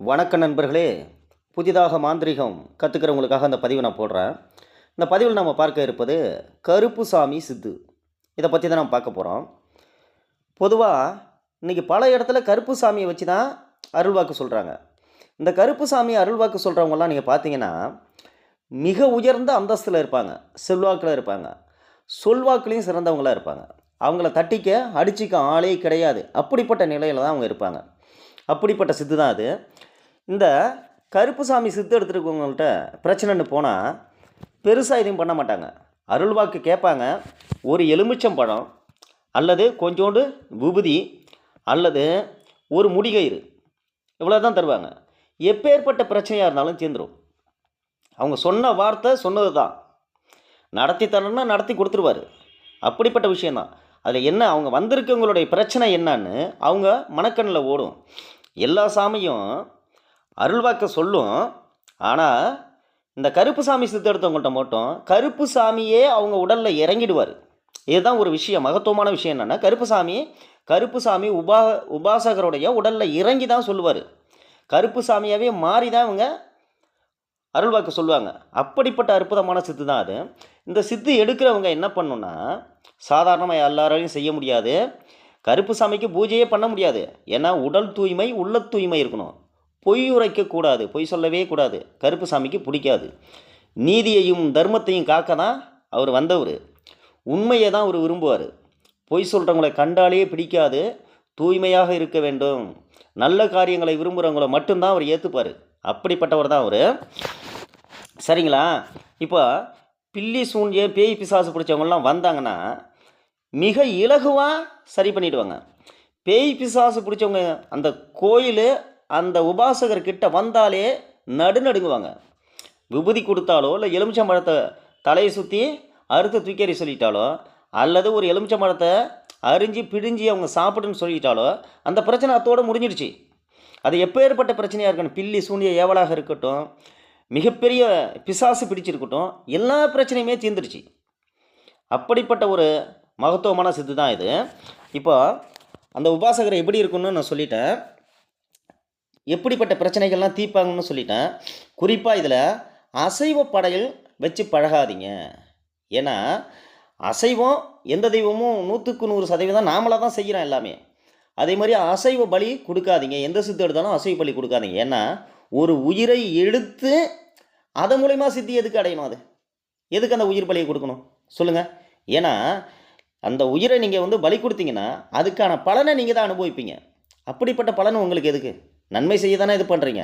வணக்க நண்பர்களே. புதிதாக மாந்திரீகம் கற்றுக்கிறவங்களுக்காக அந்த பதிவை நான் போடுறேன். இந்த பதிவில் நம்ம பார்க்க இருப்பது கருப்புசாமி சித்து. இதை பற்றி தான் நம்ம பார்க்க போகிறோம். பொதுவாக இன்றைக்கி பல இடத்துல கருப்புசாமியை வச்சு தான் அருள்வாக்கு சொல்கிறாங்க. இந்த கருப்புசாமி அருள்வாக்கு சொல்கிறவங்கலாம் நீங்கள் பார்த்தீங்கன்னா மிக உயர்ந்த அந்தஸ்தில் இருப்பாங்க, செல்வாக்கில் இருப்பாங்க, சொல்வாக்குலேயும் சிறந்தவங்களாக இருப்பாங்க. அவங்கள தட்டிக்க அடிச்சிக்க ஆளே கிடையாது. அப்படிப்பட்ட நிலையில் தான் அவங்க இருப்பாங்க. அப்படிப்பட்ட சித்து தான் அது. இந்த கருப்புசாமி சித்து எடுத்துருக்கவங்கள்ட்ட பிரச்சனைன்னு போனால் பெருசாக எதுவும் பண்ண மாட்டாங்க. அருள்வாக்கு கேட்பாங்க. ஒரு எலுமிச்சம்பழம் அல்லது கொஞ்சோண்டு விபூதி அல்லது ஒரு முடிகயிறு இவ்வளோ தான் தருவாங்க. எப்பேற்பட்ட பிரச்சனையாக இருந்தாலும் தீர்ந்துடும். அவங்க சொன்ன வார்த்தை சொன்னது தான். நடத்தி தரணும்னா நடத்தி கொடுத்துருவார். அப்படிப்பட்ட விஷயந்தான். அதில் என்ன அவங்க வந்திருக்கவங்களுடைய பிரச்சனை என்னன்னு அவங்க மனக்கண்ணில் ஓடும். எல்லா சாமியும் அருள்வாக்க சொல்லும். ஆனால் இந்த கருப்புசாமி சித்து எடுத்தவங்கள்ட்ட மட்டும் கருப்புசாமியே அவங்க உடலில் இறங்கிடுவார். இதுதான் ஒரு விஷயம், மகத்துவமான விஷயம். என்னென்னா கருப்புசாமி உபாசகருடைய உடலில் இறங்கி தான் சொல்லுவார். கருப்புசாமியாகவே மாறி தான் இவங்க அருள்வாக்கு சொல்லுவாங்க. அப்படிப்பட்ட அற்புதமான சித்து தான் அது. இந்த சித்து எடுக்கிறவங்க என்ன பண்ணணுன்னா, சாதாரணமாக எல்லாராலையும் செய்ய முடியாது. கருப்புசாமிக்கு பூஜையே பண்ண முடியாது. ஏன்னா உடல் தூய்மை உள்ள தூய்மை இருக்கணும். பொய் உரைக்கக்கூடாது, பொய் சொல்லவே கூடாது. கருப்புசாமிக்கு பிடிக்காது. நீதியையும் தர்மத்தையும் காக்க தான் அவர் வந்தவர். உண்மையை தான் அவர் விரும்புவார். பொய் சொல்கிறவங்களை கண்டாலே பிடிக்காது. தூய்மையாக இருக்க வேண்டும், நல்ல காரியங்களை விரும்புகிறவங்கள மட்டும்தான் அவர் ஏற்றுப்பார். அப்படிப்பட்டவர் தான் அவர். சரிங்களா? இப்போ பில்லி சூன்ய பேய் பிசாசு பிடிச்சவங்களாம் வந்தாங்கன்னா மிக இலகுவாக சரி பண்ணிவிடுவாங்க. பேய் பிசாசு பிடிச்சவங்க அந்த கோயில் அந்த உபாசகர்கிட்ட வந்தாலே நடுநடுங்குவாங்க. விபூதி கொடுத்தாலோ இல்லை எலுமிச்சம்பழத்தை தலையை சுற்றி அறுத்து தூக்கி சொல்லிட்டாலோ அல்லது ஒரு எலுமிச்சம்பழத்தை அரிஞ்சு பிழிஞ்சி அவங்க சாப்பிடுன்னு சொல்லிட்டாலோ அந்த பிரச்சனை அத்தோடு முடிஞ்சிடுச்சு. அது எப்பேற்பட்ட பிரச்சனையாக இருக்கணும், பில்லி சூனிய ஏவலாக இருக்கட்டும், மிகப்பெரிய பிசாசு பிடிச்சிருக்கட்டும், எல்லா பிரச்சனையுமே தீர்ந்துடுச்சு. அப்படிப்பட்ட ஒரு மகத்துவமான சித்து தான் இது. இப்போ அந்த உபாசகரை எப்படி இருக்குன்னு நான் சொல்லிட்டேன். எப்படிப்பட்ட பிரச்சனைகள்லாம் தீர்ப்பாங்கன்னு சொல்லிட்டேன். குறிப்பாக இதில் அசைவ படையல் வச்சு பழகாதீங்க. ஏன்னா அசைவம் எந்த தெய்வமும் 100% நாமளாக தான் செய்கிறோம் எல்லாமே. அதே மாதிரி அசைவ பலி கொடுக்காதீங்க. எந்த சித்து எடுத்தாலும் அசைவ பலி கொடுக்காதீங்க. ஏன்னா ஒரு உயிரை எடுத்து அதன் மூலயமா சித்தி எதுக்கு அடையணும்? அது எதுக்கு அந்த உயிர் பலியை கொடுக்கணும் சொல்லுங்கள்? ஏன்னா அந்த உயிரை நீங்கள் பலி கொடுத்தீங்கன்னா அதுக்கான பலனை நீங்கள் தான் அனுபவிப்பீங்க. அப்படிப்பட்ட பலன் உங்களுக்கு எதுக்கு? நன்மை செய்ய தானே இது பண்ணுறீங்க.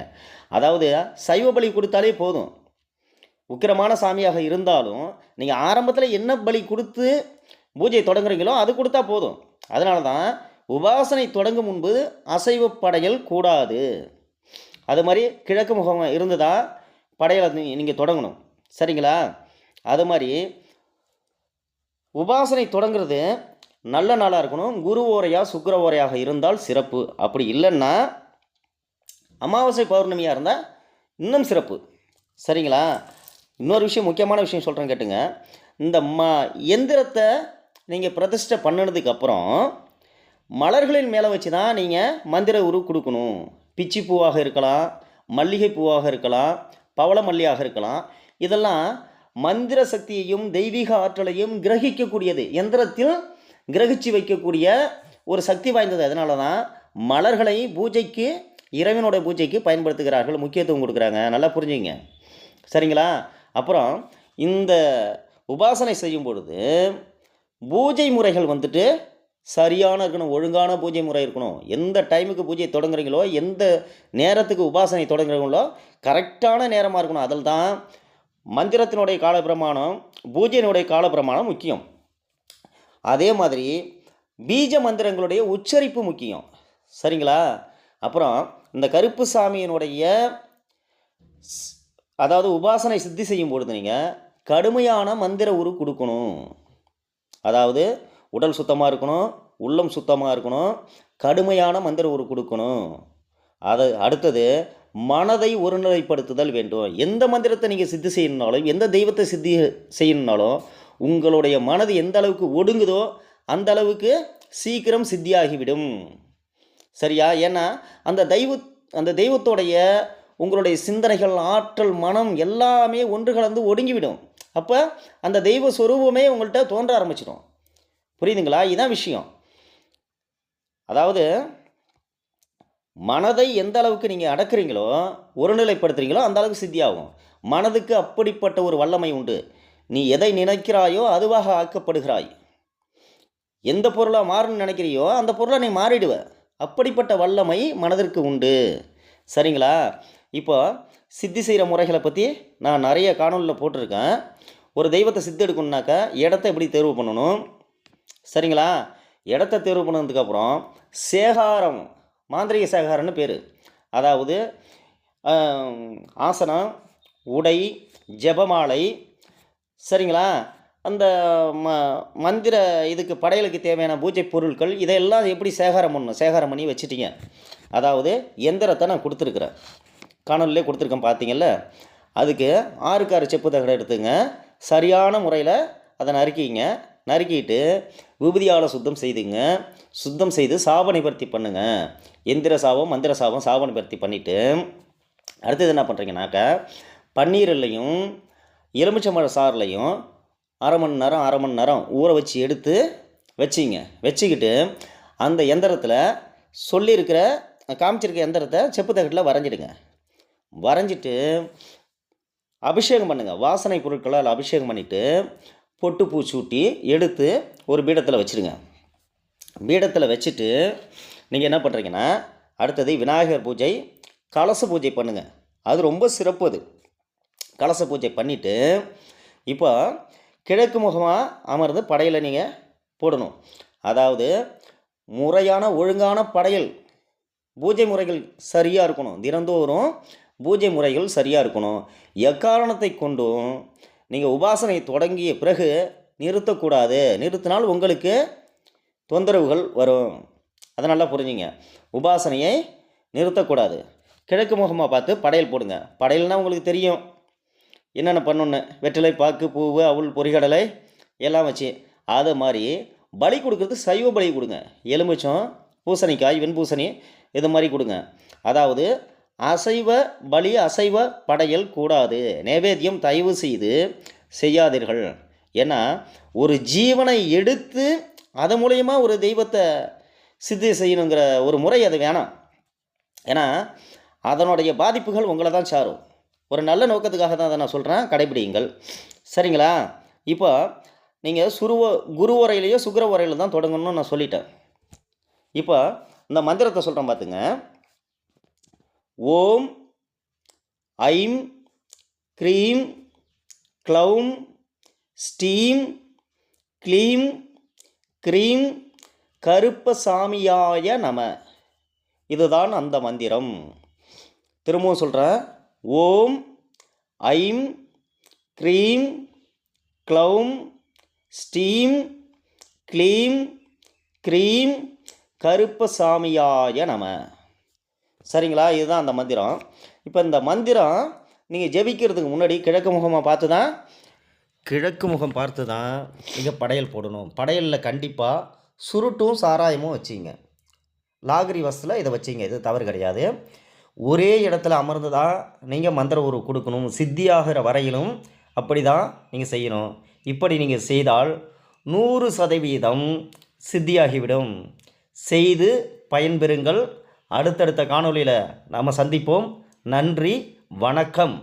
அதாவது சைவ பலி கொடுத்தாலே போதும். உக்கிரமான சாமியாக இருந்தாலும் நீங்கள் ஆரம்பத்தில் என்ன பலி கொடுத்து பூஜை தொடங்குறீங்களோ அது கொடுத்தா போதும். அதனால தான் உபாசனை தொடங்கும் முன்பு அசைவ படையல் கூடாது. அது மாதிரி கிழக்கு முகம் இருந்ததா படையலை நீங்கள் தொடங்கணும். சரிங்களா? அது மாதிரி உபாசனை தொடங்குறது நல்ல நாளாக இருக்கணும். குரு ஓரையாக சுக்கிர ஓரையாக இருந்தால் சிறப்பு. அப்படி இல்லைன்னா அமாவாசை பௌர்ணமியாக இருந்தால் இன்னும் சிறப்பு. சரிங்களா? இன்னொரு விஷயம், முக்கியமான விஷயம் சொல்கிறேன் கேட்டுங்க. இந்த எந்திரத்தை நீங்கள் பிரதிஷ்டை பண்ணினதுக்கப்புறம் மலர்களின் மேலே வச்சு தான் நீங்கள் மந்திர உரு கொடுக்கணும். பிச்சி பூவாக இருக்கலாம், மல்லிகை பூவாக இருக்கலாம், பவள மல்லியாக இருக்கலாம். இதெல்லாம் மந்திர சக்தியையும் தெய்வீக ஆற்றலையும் கிரகிக்கக்கூடியது, எந்திரத்தில் கிரகிச்சு வைக்கக்கூடிய ஒரு சக்தி வாய்ந்தது. அதனால தான் மலர்களை பூஜைக்கு, இறைவனோட பூஜைக்கு பயன்படுத்துகிறார்கள், முக்கியத்துவம் கொடுக்குறாங்க. நல்லா புரிஞ்சுங்க. சரிங்களா? அப்புறம் இந்த உபாசனை செய்யும் பொழுது பூஜை முறைகள் சரியான இருக்கணும், ஒழுங்கான பூஜை முறை இருக்கணும். எந்த டைமுக்கு பூஜை தொடங்குறீங்களோ, எந்த நேரத்துக்கு உபாசனை தொடங்குறீங்களோ கரெக்டான நேரமாக இருக்கணும். அதில் தான் மந்திரத்தினுடைய காலப்பிரமாணம், பூஜையினுடைய காலப்பிரமாணம் முக்கியம். அதே மாதிரி பீஜ மந்திரங்களுடைய உச்சரிப்பு முக்கியம். சரிங்களா? அப்புறம் இந்த கருப்புசாமியினுடைய அதாவது உபாசனை சித்தி செய்யும் பொழுது நீங்கள் கடுமையான மந்திர உரு கொடுக்கணும். அதாவது உடல் சுத்தமாக இருக்கணும், உள்ளம் சுத்தமாக இருக்கணும், கடுமையான மந்திர உரு கொடுக்கணும். அது அடுத்தது மனதை ஒருநிலைப்படுத்துதல் வேண்டும். எந்த மந்திரத்தை நீங்கள் சித்தி செய்யணுனாலும், எந்த தெய்வத்தை சித்தி செய்யணுனாலும் உங்களுடைய மனது எந்த அளவுக்கு ஒடுங்குதோ அந்த அளவுக்கு சீக்கிரம் சித்தியாகிவிடும். சரியா? ஏன்னா அந்த அந்த தெய்வத்தோடைய உங்களுடைய சிந்தனைகள், ஆற்றல், மனம் எல்லாமே ஒன்று கலந்து ஒடுங்கிவிடும். அப்போ அந்த தெய்வ சொரூபமே உங்கள்கிட்ட தோன்ற ஆரம்பிச்சிடும். புரியுதுங்களா? இதுதான் விஷயம். அதாவது மனதை எந்த அளவுக்கு நீங்கள் அடக்குறீங்களோ, ஒருநிலைப்படுத்துறீங்களோ அந்த அளவுக்கு சித்தியாகும். மனதுக்கு அப்படிப்பட்ட ஒரு வல்லமை உண்டு. நீ எதை நினைக்கிறாயோ அதுவாக ஆக்கப்படுகிறாய். எந்த பொருளாக மாறணும்னு நினைக்கிறியோ அந்த பொருளை நீ மாறிடுவ. அப்படிப்பட்ட வல்லமை மனதிற்கு உண்டு. சரிங்களா? இப்போ சித்தி செய்கிற முறைகளை பற்றி நான் நிறைய காணொலியில் போட்டிருக்கேன். ஒரு தெய்வத்தை சித்தி எடுக்கணுன்னாக்கா இடத்த எப்படி தேர்வு பண்ணணும், சரிங்களா? இடத்த தேர்வு பண்ணதுக்கப்புறம் சேகாரம், மாந்திரிக சேகாரம்னு பேர். அதாவது ஆசனம், உடை, ஜெபமாலை, சரிங்களா? அந்த மந்திர இதுக்கு படையலுக்கு தேவையான பூஜை பொருட்கள் இதையெல்லாம் எப்படி சேகாரம் பண்ணணும், சேகாரம் பண்ணி வச்சுட்டிங்க. அதாவது எந்திரத்தை நான் கொடுத்துருக்குறேன், காணொலிலே கொடுத்துருக்கேன் பார்த்தீங்கல்ல. அதுக்கு 6க்கு 6 செப்பு தகடை எடுத்துங்க. சரியான முறையில் அதை நறுக்கிங்க. நறுக்கிட்டு விபூதியால் சுத்தம் செய்துங்க. சுத்தம் செய்து சாப நிவர்த்தி பண்ணுங்கள். எந்திர சாபம், மந்திர சாபம், சாப நிவர்த்தி பண்ணிவிட்டு அடுத்தது என்ன பண்ணுறீங்கனாக்கா, பன்னீர்லையும் எலுமிச்சம்பழ சாறுலையும் அரை மணி நேரம் ஊற வச்சு எடுத்து வச்சிங்க. வச்சுக்கிட்டு அந்த எந்திரத்தில் சொல்லியிருக்கிற காமிச்சிருக்க எந்திரத்தை செப்பு தகட்டில் வரைஞ்சிடுங்க. வரைஞ்சிட்டு அபிஷேகம் பண்ணுங்கள். வாசனை பொருட்களால் அபிஷேகம் பண்ணிவிட்டு பொட்டு பூ சூட்டி எடுத்து ஒரு பீடத்தில் வச்சுடுங்க. பீடத்தில் வச்சுட்டு நீங்கள் என்ன பண்ணுறீங்கன்னா, அடுத்தது விநாயகர் பூஜை, கலச பூஜை பண்ணுங்கள். அது ரொம்ப சிறப்பு. அது கலச பூஜை பண்ணிவிட்டு இப்போ கிழக்கு முகமாக அமர்ந்து படையலை நீங்கள் போடணும். அதாவது முறையான ஒழுங்கான படையல், பூஜை முறைகள் சரியாக இருக்கணும். தினந்தோறும் பூஜை முறைகள் சரியாக இருக்கணும். எக்காரணத்தை கொண்டும் நீங்கள் உபாசனை தொடங்கிய பிறகு நிறுத்தக்கூடாது. நிறுத்தினால் உங்களுக்கு தொந்தரவுகள் வரும். அதை நல்லா புரிஞ்சுங்க. உபாசனையை நிறுத்தக்கூடாது. கிழக்கு முகமாக பார்த்து படையல் போடுங்க. படையல்னால் உங்களுக்கு தெரியும் என்னென்ன பண்ணணுன்னு. வெற்றிலை, பாக்கு, பூவு, அவுள், பொரிகடலை எல்லாம் வச்சு. அது மாதிரி பலி கொடுக்குறது சைவ பலி கொடுங்க. எலுமிச்சம், பூசணிக்காய், வெண்பூசணி இது மாதிரி கொடுங்க. அதாவது அசைவ பலி, அசைவ படையல் கூடாது. நைவேத்தியம் தயவு செய்து செய்யாதீர்கள். ஏன்னா ஒரு ஜீவனை எடுத்து அது மூலயமா ஒரு தெய்வத்தை சித்தி செய்யணுங்கிற ஒரு முறை அது வேணாம். ஏன்னா அதனுடைய பாதிப்புகள் உங்களை தான் சாரும். ஒரு நல்ல நோக்கத்துக்காக தான் அதை நான் சொல்கிறேன், கடைபிடியுங்கள். சரிங்களா? இப்போ நீங்கள் குரு உரையிலையோ சுக்கிர உரையில் தான் தொடங்கணும்னு நான் சொல்லிட்டேன். இப்போ இந்த மந்திரத்தை சொல்கிறேன் பார்த்துங்க. ஓம் ஐம் க்ரீம் க்ளௌம் ஸ்டீம் க்ளீம் க்ரீம் கருப்பசாமியாய நம. இதுதான் அந்த மந்திரம். திரும்பவும் சொல்கிறேன். ஓம் ஐம் க்ரீம் க்ளௌம் ஸ்டீம் க்ளீம் க்ரீம் கருப்பசாமியாய நம. சரிங்களா? இதுதான் அந்த மந்திரம். இப்போ இந்த மந்திரம் நீங்கள் ஜெபிக்கிறதுக்கு முன்னாடி கிழக்கு முகம் பார்த்து தான் நீங்கள் படையல் போடணும். படையலில் கண்டிப்பாக சுருட்டும் சாராயமும் வச்சிங்க. லாகிரி வசத்தில் இதை வச்சிங்க. இது தவறு கிடையாது. ஒரே இடத்துல அமர்ந்து தான் நீங்கள் மந்திர உரு கொடுக்கணும். சித்தியாகிற வரையிலும் அப்படி தான் நீங்கள் செய்யணும். இப்படி நீங்கள் செய்தால் 100% சித்தியாகிவிடும். செய்து பயன்பெறுங்கள். அடுத்தடுத்த காணொளியில் நாம் சந்திப்போம். நன்றி, வணக்கம்.